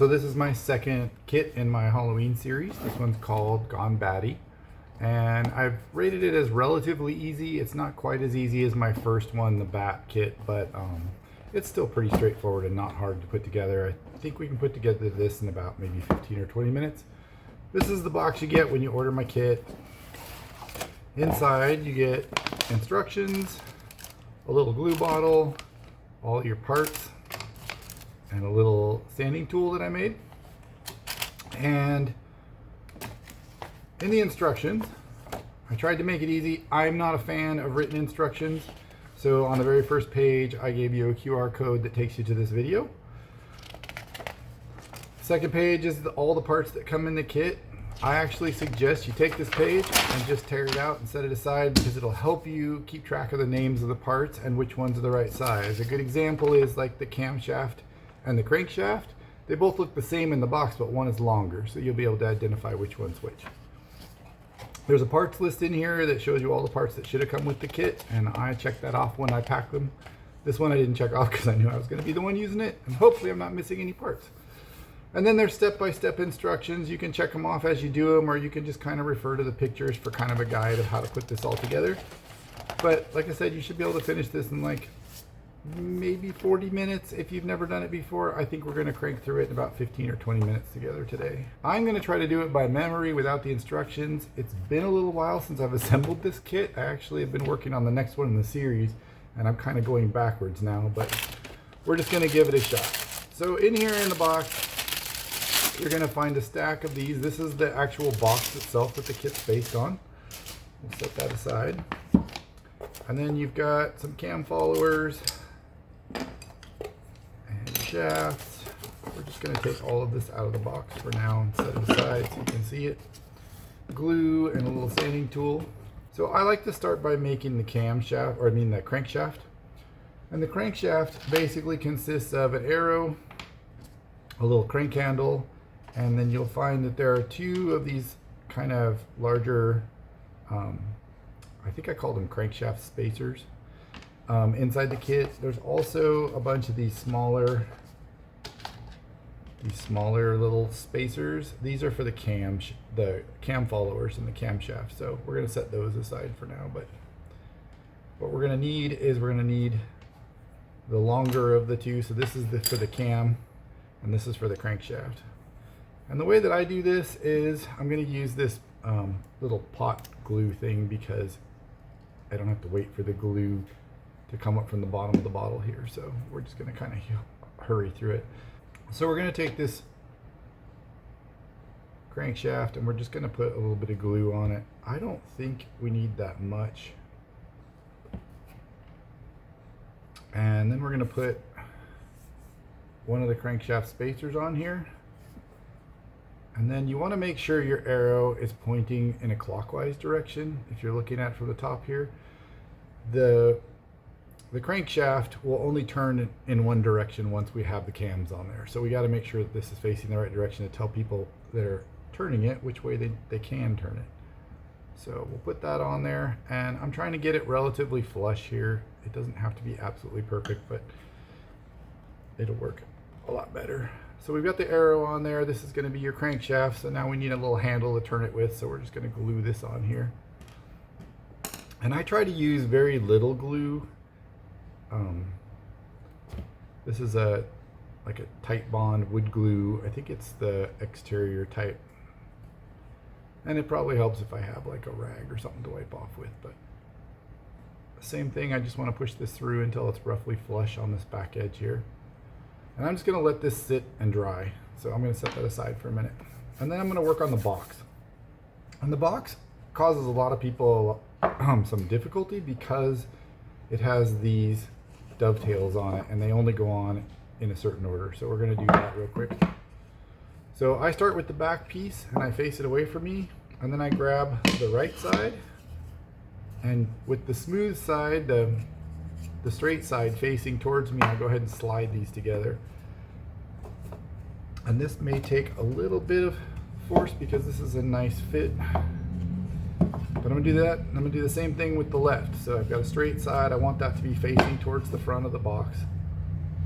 So this is my second kit in my Halloween series. This one's called Gone Batty. And I've rated it as relatively easy. It's not quite as easy as my first one, the Bat kit, but it's still pretty straightforward and not hard to put together. I think we can put together this in about maybe 15 or 20 minutes. This is the box you get when you order my kit. Inside you get instructions, a little glue bottle, all your parts, and a little sanding tool that I made. And in the instructions, I tried to make it easy. I'm not a fan of written instructions, so on the very first page I gave you a QR code that takes you to this video. Second page is all the parts that come in the kit. I actually suggest you take this page and just tear it out and set it aside, because it'll help you keep track of the names of the parts and which ones are the right size. A good example is like the camshaft and the crankshaft. They both look the same in the box, but one is longer, so you'll be able to identify which one's which. There's a parts list in here that shows you all the parts that should have come with the kit, and I checked that off when I packed them. This one I didn't check off because I knew I was going to be the one using it, and hopefully I'm not missing any parts. And then there's step-by-step instructions. You can check them off as you do them, or you can just kind of refer to the pictures for kind of a guide of how to put this all together. But like I said, you should be able to finish this in like maybe 40 minutes if you've never done it before. I think we're going to crank through it in about 15 or 20 minutes together today. I'm going to try to do it by memory without the instructions. It's been a little while since I've assembled this kit. I actually have been working on the next one in the series, and I'm kind of going backwards now, but we're just going to give it a shot. So in here in the box, you're going to find a stack of these. This is the actual box itself that the kit's based on. We'll set that aside. And then you've got some cam followers and shafts. We're just going to take all of this out of the box for now and set it aside so you can see it. Glue and a little sanding tool. So I like to start by making the the crankshaft. And the crankshaft basically consists of an arrow, a little crank handle, and then you'll find that there are two of these kind of larger, I think I called them crankshaft spacers. Inside the kit, there's also a bunch of these smaller little spacers. These are for the cam followers and the camshaft. So we're going to set those aside for now. But what we're going to need is the longer of the two. So this is for the cam, and this is for the crankshaft. And the way that I do this is I'm going to use this little pot glue thing, because I don't have to wait for the glue to come up from the bottom of the bottle here. So we're just going to kind of hurry through it. So we're going to take this crankshaft and we're just going to put a little bit of glue on it. I don't think we need that much. And then we're going to put one of the crankshaft spacers on here. And then you want to make sure your arrow is pointing in a clockwise direction. If you're looking at it from the top here, the crankshaft will only turn in one direction once we have the cams on there. So we got to make sure that this is facing the right direction to tell people that are turning it which way they can turn it. So we'll put that on there, and I'm trying to get it relatively flush here. It doesn't have to be absolutely perfect, but it'll work a lot better. So we've got the arrow on there. This is going to be your crankshaft. So now we need a little handle to turn it with. So we're just going to glue this on here. And I try to use very little glue. This is like a tight bond wood glue. I think it's the exterior type. And it probably helps if I have like a rag or something to wipe off with. But same thing, I just want to push this through until it's roughly flush on this back edge here. And I'm just going to let this sit and dry. So I'm going to set that aside for a minute. And then I'm going to work on the box. And the box causes a lot of people some difficulty because it has these dovetails on it, and they only go on in a certain order. So we're going to do that real quick. So I start with the back piece and I face it away from me, and then I grab the right side, and with the smooth side, the straight side facing towards me, I go ahead and slide these together. And this may take a little bit of force because this is a nice fit. But I'm going to do that, and I'm going to do the same thing with the left. So I've got a straight side. I want that to be facing towards the front of the box.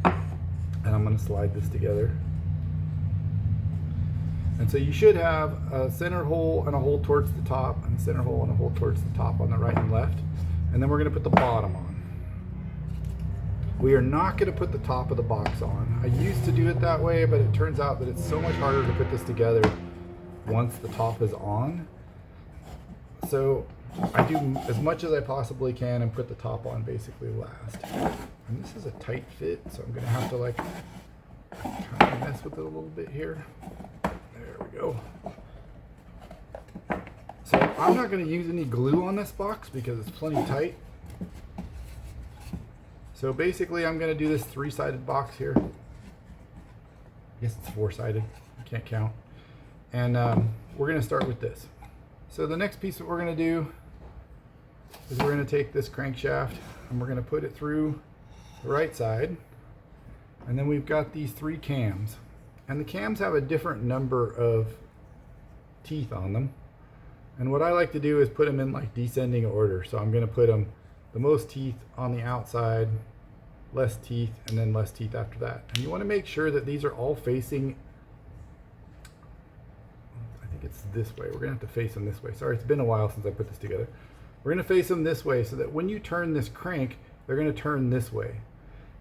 And I'm going to slide this together. And so you should have a center hole and a hole towards the top, and a center hole and a hole towards the top on the right and left. And then we're going to put the bottom on. We are not going to put the top of the box on. I used to do it that way, but it turns out that it's so much harder to put this together once the top is on. So I do as much as I possibly can and put the top on basically last. And this is a tight fit, so I'm going to have to like kind of mess with it a little bit here. There we go. So I'm not going to use any glue on this box because it's plenty tight. So basically I'm going to do this 3-sided box here. I guess it's 4-sided, I can't count. And we're going to start with this. So the next piece that we're going to do is we're going to take this crankshaft and we're going to put it through the right side. And then we've got these 3 cams. And the cams have a different number of teeth on them. And what I like to do is put them in like descending order. So I'm going to put them the most teeth on the outside, less teeth, and then less teeth after that. And you want to make sure that these are all facing, I think it's this way. We're going to have to face them this way. Sorry, it's been a while since I put this together. We're going to face them this way so that when you turn this crank, they're going to turn this way.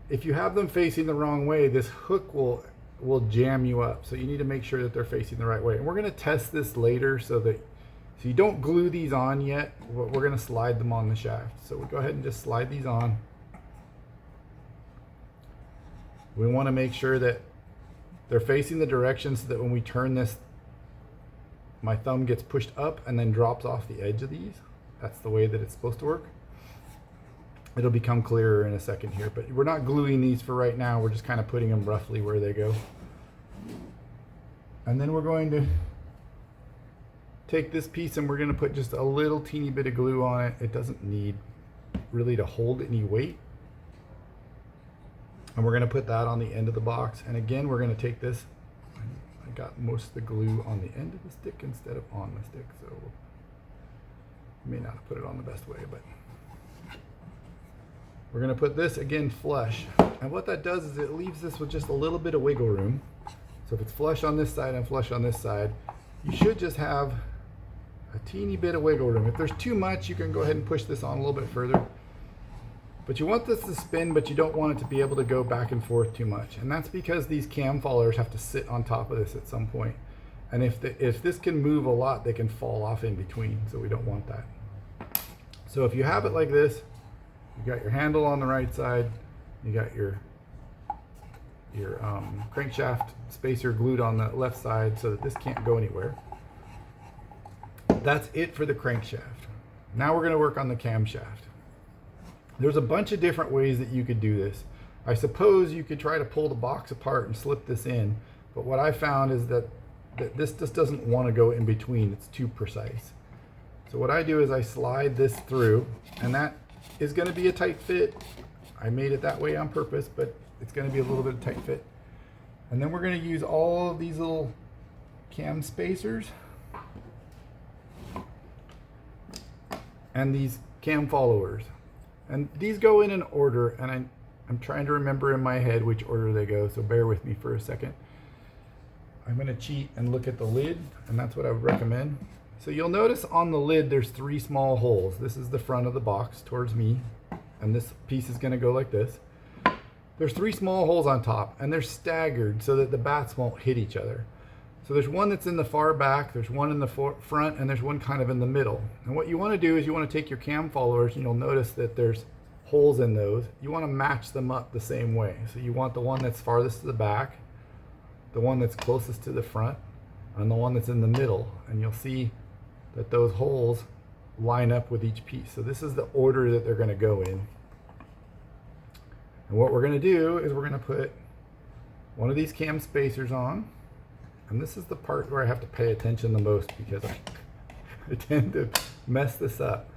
If you have them facing the wrong way, this hook will jam you up. So you need to make sure that they're facing the right way. And we're going to test this later so you don't glue these on yet. We're going to slide them on the shaft. So we'll go ahead and just slide these on. We want to make sure that they're facing the direction so that when we turn this, my thumb gets pushed up and then drops off the edge of these. That's the way that it's supposed to work. It'll become clearer in a second here, but we're not gluing these for right now. We're just kind of putting them roughly where they go. And then we're going to take this piece and we're going to put just a little teeny bit of glue on it. It doesn't need really to hold any weight. And we're going to put that on the end of the box. And again, we're going to take this. I got most of the glue on the end of the stick instead of on the stick, so I may not have put it on the best way, but we're going to put this again flush. And what that does is it leaves this with just a little bit of wiggle room. So if it's flush on this side and flush on this side, you should just have a teeny bit of wiggle room. If there's too much, you can go ahead and push this on a little bit further. But you want this to spin, but you don't want it to be able to go back and forth too much. And that's because these cam followers have to sit on top of this at some point. And if this can move a lot, they can fall off in between. So we don't want that. So if you have it like this, you got your handle on the right side, you got your crankshaft spacer glued on the left side so that this can't go anywhere. That's it for the crankshaft. Now we're going to work on the camshaft. There's a bunch of different ways that you could do this. I suppose you could try to pull the box apart and slip this in, but what I found is that this just doesn't want to go in between. It's too precise. So what I do is I slide this through, and that is going to be a tight fit. I made it that way on purpose, but it's going to be a little bit of tight fit. And then we're going to use all of these little cam spacers and these cam followers. And these go in an order, and I'm trying to remember in my head which order they go, so bear with me for a second. I'm going to cheat and look at the lid, and that's what I would recommend. So you'll notice on the lid there's 3 small holes. This is the front of the box towards me, and this piece is going to go like this. There's 3 small holes on top, and they're staggered so that the bats won't hit each other. So there's one that's in the far back, there's one in the front, and there's one kind of in the middle. And what you want to do is you want to take your cam followers, and you'll notice that there's holes in those. You want to match them up the same way. So you want the one that's farthest to the back, the one that's closest to the front, and the one that's in the middle. And you'll see that those holes line up with each piece. So this is the order that they're going to go in. And what we're going to do is we're going to put one of these cam spacers on. And this is the part where I have to pay attention the most because I tend to mess this up.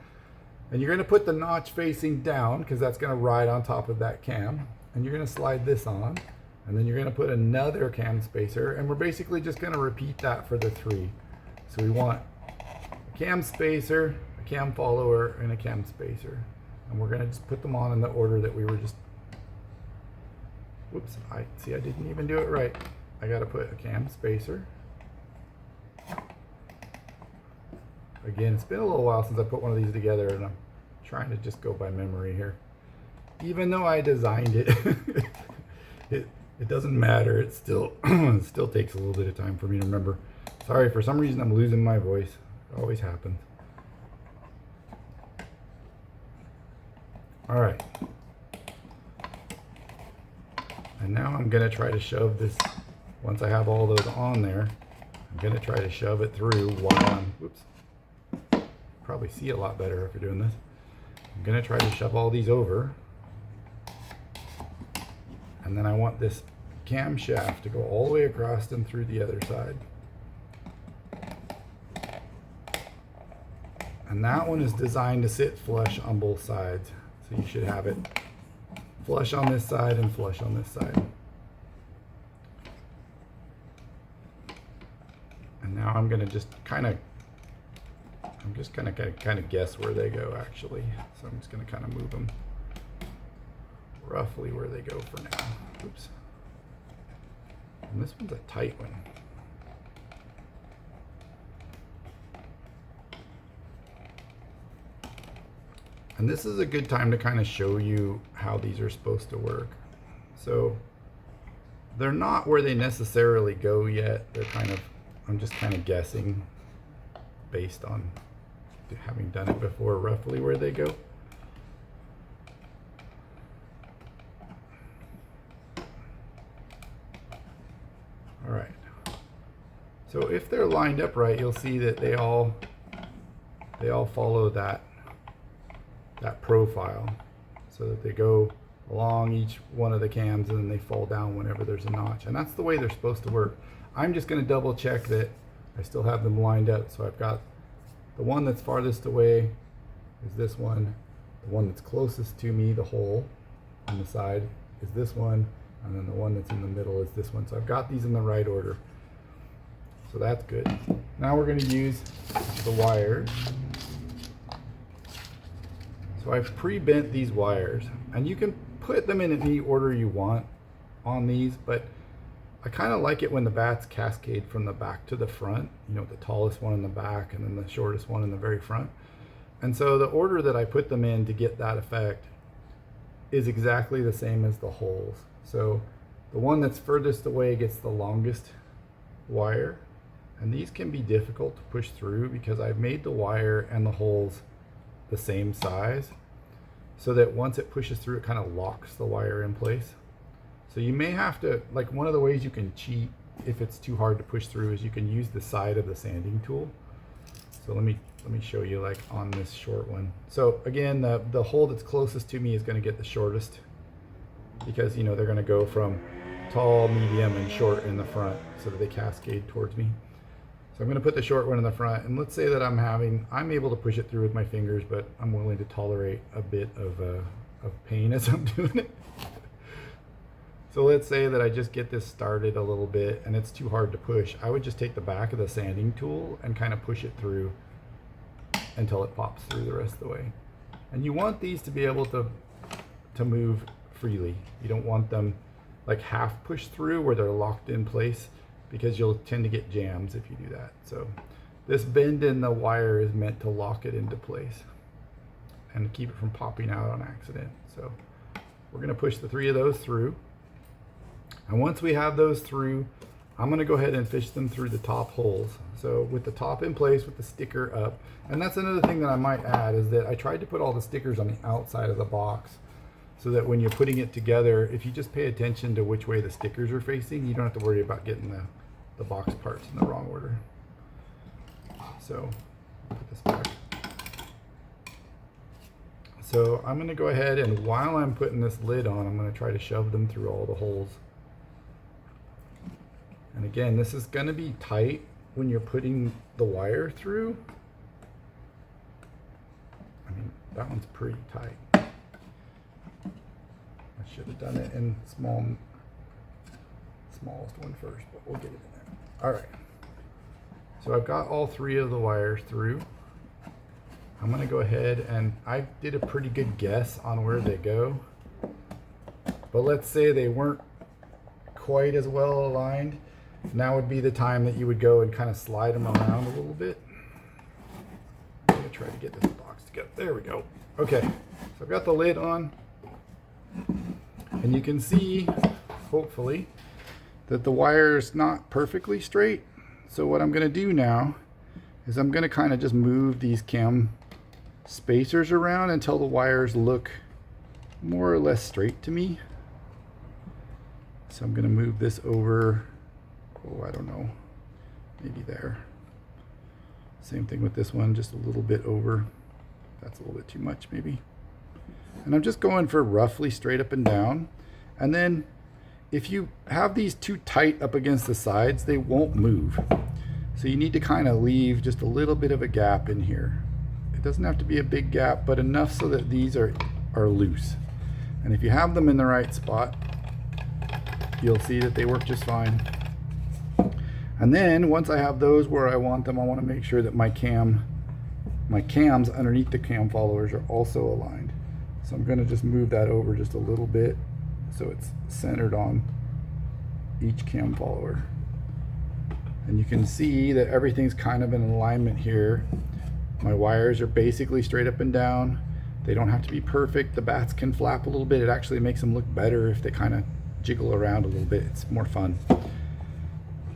And you're going to put the notch facing down because that's going to ride on top of that cam. And you're going to slide this on. And then you're going to put another cam spacer. And we're basically just going to repeat that for the 3. So we want a cam spacer, a cam follower, and a cam spacer. And we're going to just put them on in the order that we were just... Whoops, I didn't even do it right. I got to put a cam spacer, Again, it's been a little while since I put one of these together, and I'm trying to just go by memory here. Even though I designed it, it doesn't matter. It still it still takes a little bit of time for me to remember. Sorry, for some reason I'm losing my voice. It always happens. All right. And now I'm gonna try to shove this, once I have all those on there, I'm gonna try to shove it through while I'm, whoops, probably see a lot better if you're doing this. I'm gonna try to shove all these over. And then I want this camshaft to go all the way across and through the other side. And that one is designed to sit flush on both sides. So you should have it flush on this side and flush on this side. And now I'm gonna just kind of guess where they go actually. So I'm just gonna kind of move them roughly where they go for now. Oops. And this one's a tight one. And this is a good time to kind of show you how these are supposed to work. So they're not where they necessarily go yet. They're kind of, I'm just kind of guessing based on having done it before, roughly where they go. All right. So if they're lined up right, you'll see that they all follow that profile, so that they go along each one of the cams and then they fall down whenever there's a notch. And that's the way they're supposed to work. I'm just going to double check that I still have them lined up. So I've got the one that's farthest away is this one. The one that's closest to me, the hole on the side, is this one. And then the one that's in the middle is this one. So I've got these in the right order. So that's good. Now we're going to use the wires. So I've pre-bent these wires, and you can put them in any order you want on these, but I kind of like it when the bats cascade from the back to the front, you know, the tallest one in the back and then the shortest one in the very front. And so the order that I put them in to get that effect is exactly the same as the holes. So the one that's furthest away gets the longest wire, and these can be difficult to push through because I've made the wire and the holes the same size, so that once it pushes through, it kind of locks the wire in place. So you may have to, like, one of the ways you can cheat if it's too hard to push through is you can use the side of the sanding tool. So let me show you, like, on this short one. So again, the hole that's closest to me is going to get the shortest, because, you know, they're going to go from tall, medium, and short in the front so that they cascade towards me. So I'm going to put the short one in the front, and let's say that I'm able to push it through with my fingers, but I'm willing to tolerate a bit of pain as I'm doing it. So let's say that I just get this started a little bit and it's too hard to push. I would just take the back of the sanding tool and kind of push it through until it pops through the rest of the way. And you want these to be able to move freely. You don't want them like half pushed through where they're locked in place, because you'll tend to get jams if you do that. So this bend in the wire is meant to lock it into place and keep it from popping out on accident. So we're going to push the 3 of those through. And once we have those through, I'm going to go ahead and fish them through the top holes. So with the top in place, with the sticker up. And that's another thing that I might add, is that I tried to put all the stickers on the outside of the box, so that when you're putting it together, if you just pay attention to which way the stickers are facing, you don't have to worry about getting the box parts in the wrong order. So put this back. So I'm going to go ahead, and while I'm putting this lid on, I'm going to try to shove them through all the holes. And again, this is going to be tight when you're putting the wire through. I mean, that one's pretty tight. I should have done it in smallest one first, but we'll get it in there. All right. So I've got all 3 of the wires through. I'm going to go ahead, and I did a pretty good guess on where they go. But let's say they weren't quite as well aligned. Now would be the time that you would go and kind of slide them around a little bit. try to get this box together. There we go. Okay, so I've got the lid on, and you can see, hopefully, that the wire is not perfectly straight. So what I'm going to do now is I'm going to kind of just move these cam spacers around until the wires look more or less straight to me. So I'm going to move this over, oh, I don't know, maybe there. Same thing with this one, just a little bit over. That's a little bit too much maybe. And I'm just going for roughly straight up and down. And then if you have these too tight up against the sides, they won't move. So you need to kind of leave just a little bit of a gap in here. It doesn't have to be a big gap, but enough so that these are loose. And if you have them in the right spot, you'll see that they work just fine. And then once I have those where I want them, I want to make sure that my cams underneath the cam followers are also aligned. So I'm going to just move that over just a little bit so it's centered on each cam follower. And you can see that everything's kind of in alignment here. My wires are basically straight up and down. They don't have to be perfect. The bats can flap a little bit. It actually makes them look better if they kind of jiggle around a little bit. It's more fun.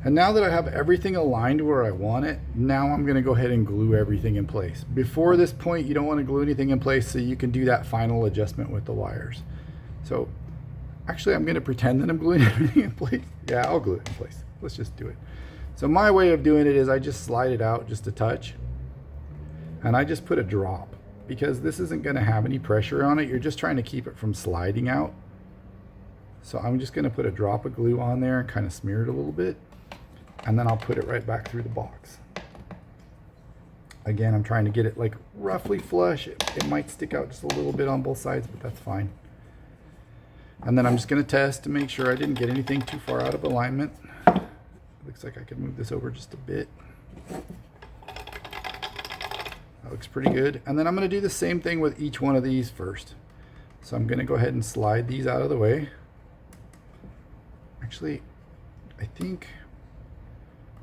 And now that I have everything aligned where I want it, now I'm going to go ahead and glue everything in place. Before this point, you don't want to glue anything in place so you can do that final adjustment with the wires. So actually, I'm going to pretend that I'm gluing everything in place. Yeah, I'll glue it in place. Let's just do it. So my way of doing it is I just slide it out just a touch. And I just put a drop because this isn't going to have any pressure on it. You're just trying to keep it from sliding out. So I'm just going to put a drop of glue on there and kind of smear it a little bit. And then I'll put it right back through the box. Again, I'm trying to get it like roughly flush. It might stick out just a little bit on both sides, but that's fine. And then I'm just going to test to make sure I didn't get anything too far out of alignment. Looks like I could move this over just a bit. That looks pretty good. And then I'm going to do the same thing with each one of these first. So I'm going to go ahead and slide these out of the way. Actually, I think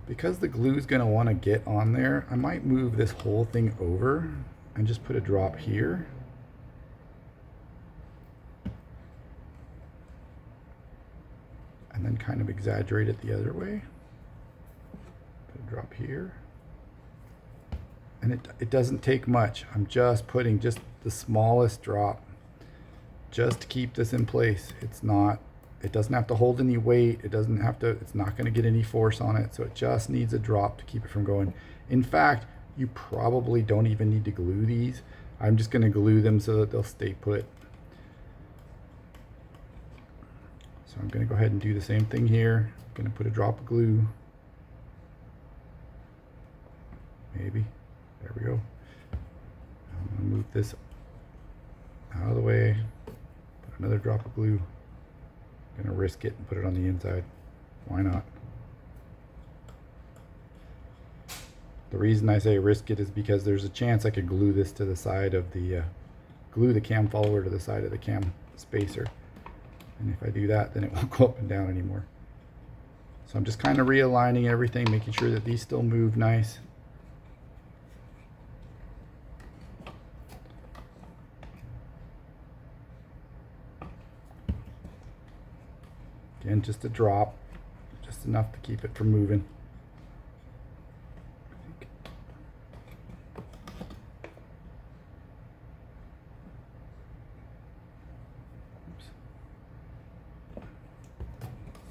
because the glue is going to want to get on there, I might move this whole thing over and just put a drop here. And then kind of exaggerate it the other way. Put a drop here. And it doesn't take much. I'm just putting just the smallest drop just to keep this in place. It doesn't have to hold any weight. It's not going to get any force on it. So it just needs a drop to keep it from going. In fact, you probably don't even need to glue these. I'm just going to glue them so that they'll stay put. So I'm going to go ahead and do the same thing here. I'm going to put a drop of glue. Maybe. There we go. I'm going to move this out of the way. Put another drop of glue. I'm going to risk it and put it on the inside. Why not? The reason I say risk it is because there's a chance I could glue this to the side of the, glue the cam follower to the side of the cam spacer. And if I do that, then it won't go up and down anymore. So I'm just kind of realigning everything, making sure that these still move nice. Again, just a drop, just enough to keep it from moving.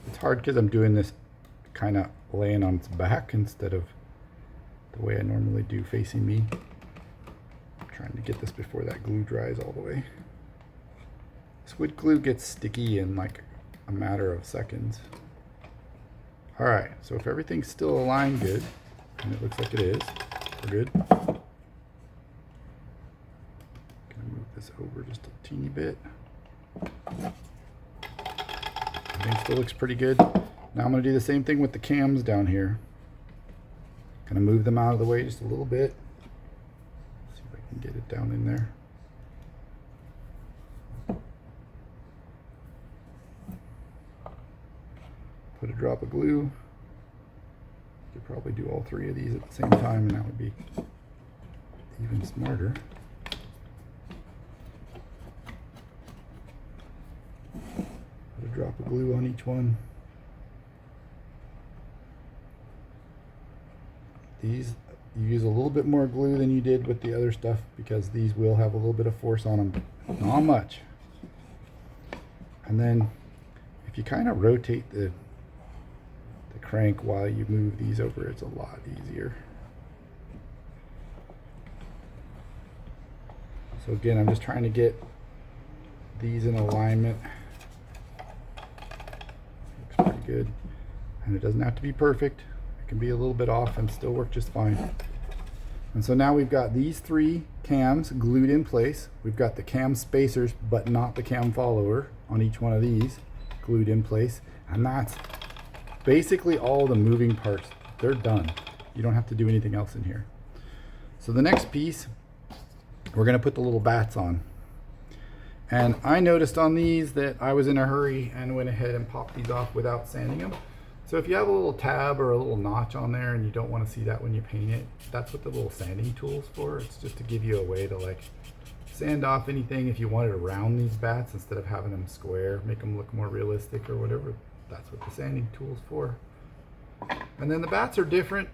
It's hard because I'm doing this kind of laying on its back instead of the way I normally do facing me. I'm trying to get this before that glue dries all the way. This wood glue gets sticky in like a matter of seconds. All right, so if everything's still aligned good, and it looks like it is, we're good. Gonna move this over just a teeny bit. Everything still looks pretty good. Now I'm gonna do the same thing with the cams down here. Gonna move them out of the way just a little bit. See if I can get it down in there. Put a drop of glue. You could probably do all three of these at the same time and that would be even smarter. Put a drop of glue on each one. These, you use a little bit more glue than you did with the other stuff because these will have a little bit of force on them. Not much. And then if you kind of rotate the crank while you move these over, it's a lot easier. So again, I'm just trying to get these in alignment. Looks pretty good. And it doesn't have to be perfect. It can be a little bit off and still work just fine. And so now we've got these 3 cams glued in place. We've got the cam spacers, but not the cam follower on each one of these glued in place. And that's basically all the moving parts. They're done. You don't have to do anything else in here. So the next piece, we're going to put the little bats on. And I noticed on these that I was in a hurry and went ahead and popped these off without sanding them. So if you have a little tab or a little notch on there and you don't want to see that when you paint it, that's what the little sanding tool's for. It's just to give you a way to like sand off anything if you wanted to round these bats instead of having them square, make them look more realistic or whatever. That's what the sanding tool's for. And then the bats are different.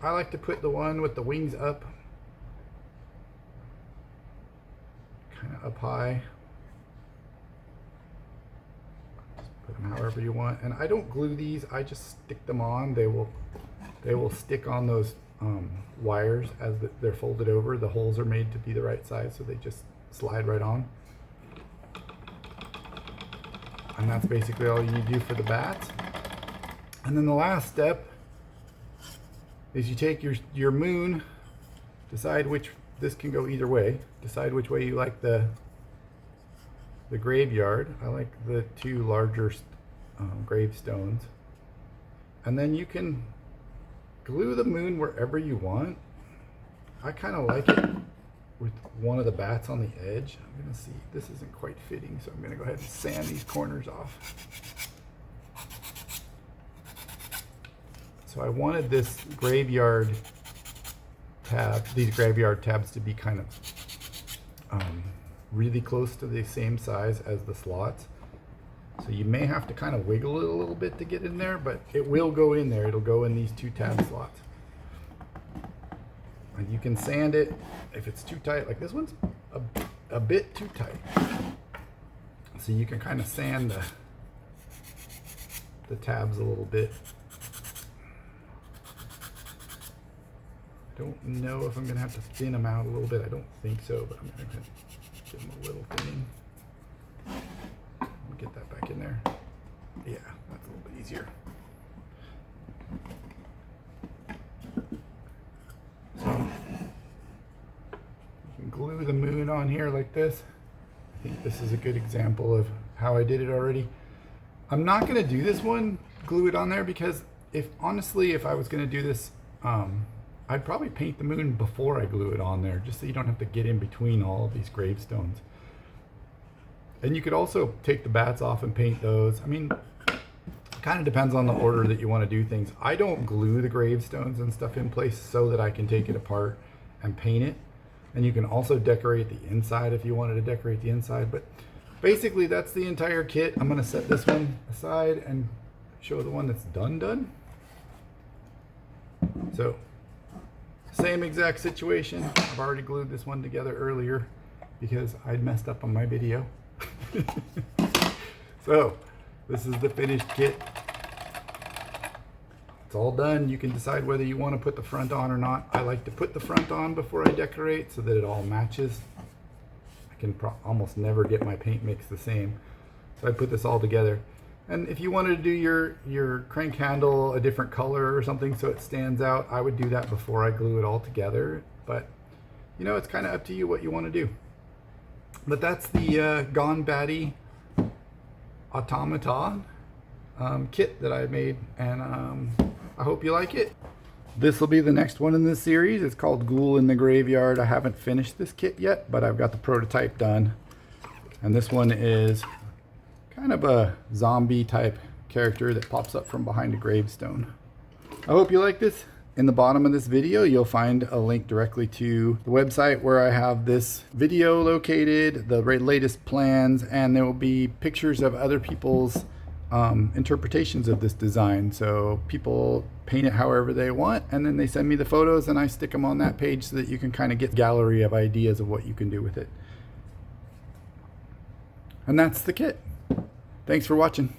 I like to put the one with the wings up, kind of up high. Put them however you want. And I don't glue these, I just stick them on. They will stick on those wires as they're folded over. The holes are made to be the right size, so they just slide right on. And that's basically all you do for the bats. And then the last step is you take your moon, decide which, this can go either way, decide which way you like the graveyard. I like the 2 larger gravestones. And then you can glue the moon wherever you want. I kind of like it with one of the bats on the edge. I'm going to see, this isn't quite fitting, so I'm going to go ahead and sand these corners off. So I wanted this graveyard tab, these graveyard tabs to be kind of really close to the same size as the slots. So you may have to kind of wiggle it a little bit to get in there, but it will go in there. It'll go in these 2 tab slots. And you can sand it if it's too tight, like this one's a bit too tight. So you can kind of sand the tabs a little bit. I don't know if I'm going to have to thin them out a little bit. I don't think so, but I'm going to give them a little thinning. Get that back in there. Yeah, that's a little bit easier. So you can glue the moon on here like this. I think this is a good example of how I did it already. I'm not going to do this one, glue it on there, because honestly, if I was going to do this, I'd probably paint the moon before I glue it on there, just so you don't have to get in between all of these gravestones. And you could also take the bats off and paint those. I mean, it kind of depends on the order that you want to do things. I don't glue the gravestones and stuff in place so that I can take it apart and paint it. And you can also decorate the inside if you wanted to decorate the inside. But basically, that's the entire kit. I'm going to set this one aside and show the one that's done. So, same exact situation. I've already glued this one together earlier because I'd messed up on my video. So this is the finished kit. It's all done. You can decide whether you want to put the front on or not. I like to put the front on before I decorate so that it all matches. I can almost never get my paint mix the same, so I put this all together. And if you wanted to do your crank handle a different color or something so it stands out, I would do that before I glue it all together. But you know, it's kind of up to you what you want to do. But that's the Gone Batty Automaton kit that I made, and I hope you like it. This will be the next one in this series. It's called Ghoul in the Graveyard. I haven't finished this kit yet, but I've got the prototype done. And this one is kind of a zombie type character that pops up from behind a gravestone. I hope you like this. In the bottom of this video, you'll find a link directly to the website where I have this video located, the latest plans, and there will be pictures of other people's interpretations of this design. So people paint it however they want, and then they send me the photos and I stick them on that page so that you can kind of get a gallery of ideas of what you can do with it. And that's the kit. Thanks for watching.